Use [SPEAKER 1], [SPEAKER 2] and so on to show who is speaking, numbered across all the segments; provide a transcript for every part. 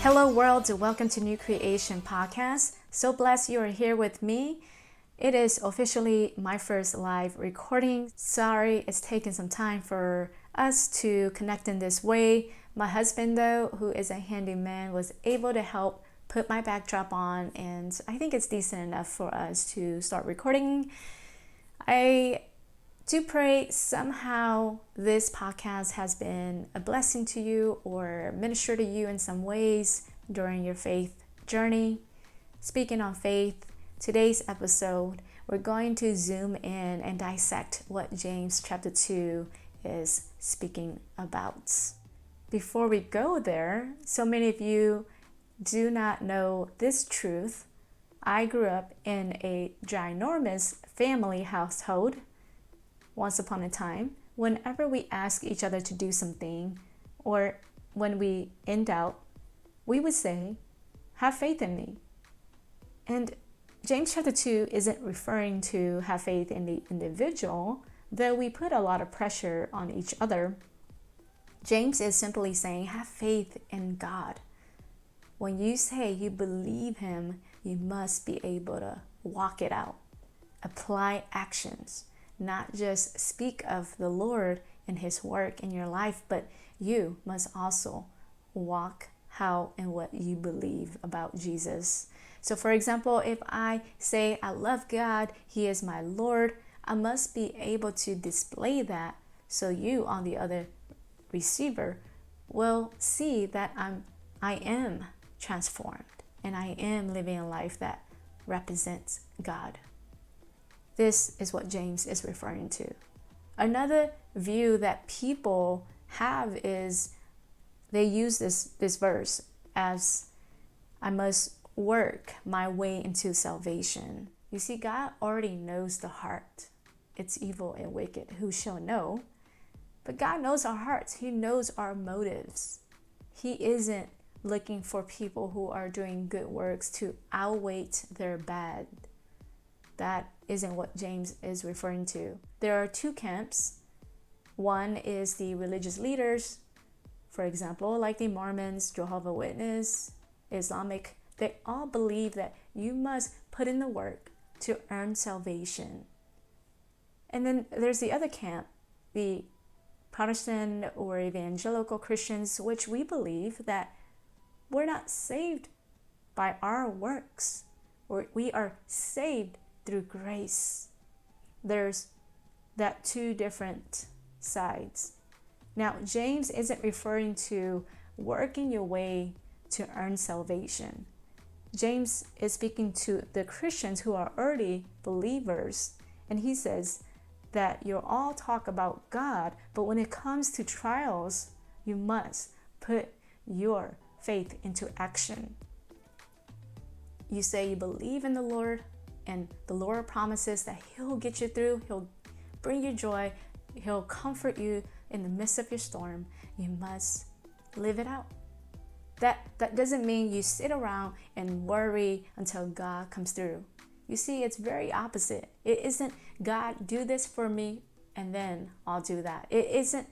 [SPEAKER 1] Hello world, welcome to Nucreation podcast. So blessed you are here with me. It is officially my first live recording. Sorry it's taken some time for us to connect in this way. My husband though, who is a handyman, was able to help put my backdrop on, and I think it's decent enough for us to start recording. I do pray somehow this podcast has been a blessing to you or minister to you in some ways during your faith journey. Speaking on faith, today's episode, we're going to zoom in and dissect what James chapter 2 is speaking about. Before we go there, so many of you do not know this truth. I grew up in a ginormous family household. Once upon a time, whenever we ask each other to do something, or when we in doubt, we would say, have faith in me. And James chapter 2 isn't referring to have faith in the individual, though we put a lot of pressure on each other. James is simply saying, have faith in God. When you say you believe Him, you must be able to walk it out, apply actions. Not just speak of the Lord and His work in your life, but you must also walk how and what you believe about Jesus. So for example, if I say I love God, He is my Lord, I must be able to display that so you on the other receiver will see that I am transformed and I am living a life that represents God. This is what James is referring to. Another view that people have is they use this verse as I must work my way into salvation. You see, God already knows the heart. It's evil and wicked. Who shall know? But God knows our hearts. He knows our motives. He isn't looking for people who are doing good works to outweigh their bad. That isn't what James is referring to. There are two camps. One is the religious leaders, for example, like the Mormons, Jehovah's Witness, Islamic. They all believe that you must put in the work to earn salvation. And then there's the other camp, the Protestant or evangelical Christians, which we believe that we're not saved by our works, or we are saved through grace. There's that two different sides. Now, James isn't referring to working your way to earn salvation. James is speaking to the Christians who are early believers, and he says that you all talk about God, but when it comes to trials, you must put your faith into action. You say you believe in the Lord, and the Lord promises that He'll get you through. He'll bring you joy. He'll comfort you in the midst of your storm. You must live it out. That doesn't mean you sit around and worry until God comes through. You see, it's very opposite. It isn't God, do this for me, and then I'll do that. It isn't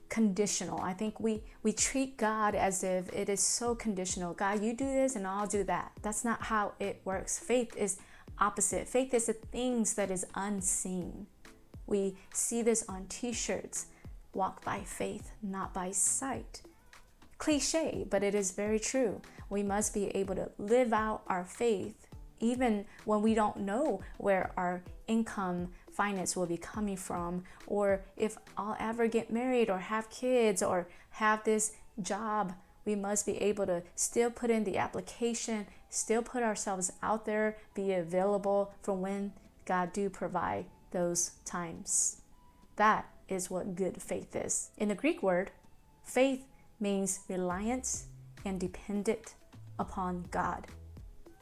[SPEAKER 1] conditional. I think we treat God as if it is so conditional. God, you do this and I'll do that. That's not how it works. Faith is opposite. Faith is the things that is unseen. We see this on t-shirts. Walk by faith, not by sight. Cliche, but it is very true. We must be able to live out our faith even when we don't know where our income, finance will be coming from, or if I'll ever get married or have kids or have this job. We must be able to still put in the application, still put ourselves out there, be available for when God do provide those times. That is what good faith is. In the Greek word, faith means reliance and dependent upon God,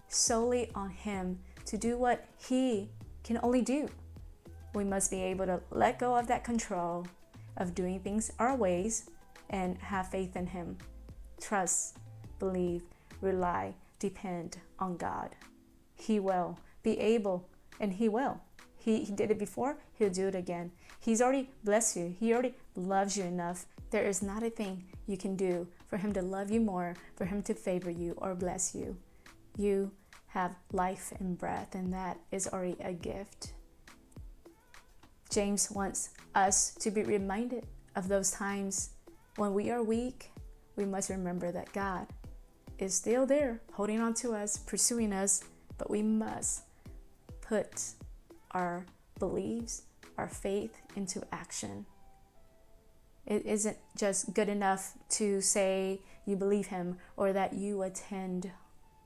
[SPEAKER 1] solely on Him to do what He can only do. We must be able to let go of that control of doing things our ways and have faith in Him. Trust, believe, rely, depend on God. He will be able, and He will. He did it before, He'll do it again. He's already blessed you. He already loves you enough There is not a thing you can do for him to love you more, for him to favor you or bless you. You have life and breath, and that is already a gift. James wants us to be reminded of those times when we are weak. We must remember that God is still there, holding on to us, pursuing us, but we must put our beliefs, our faith into action. It isn't just good enough to say you believe him or that you attend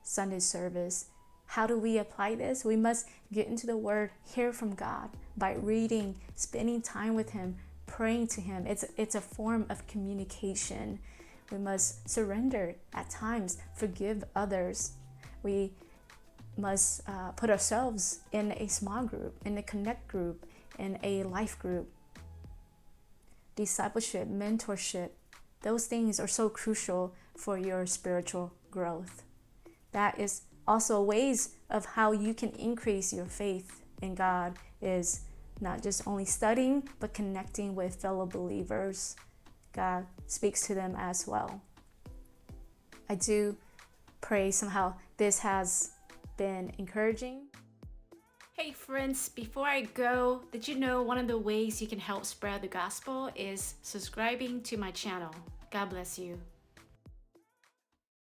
[SPEAKER 1] Sunday service. How do we apply this? We must get into the Word, hear from God by reading, spending time with him, praying to him. It's a form of communication. We must surrender at times, forgive others. We must put ourselves in a small group, in a connect group, in a life group. Discipleship, mentorship, those things are so crucial for your spiritual growth. That is also ways of how you can increase your faith in God, is not just only studying, but connecting with fellow believers. God speaks to them as well. I do pray somehow this has been encouraging. Hey friends, before I go, did you know one of the ways you can help spread the gospel is subscribing to my channel? God bless you.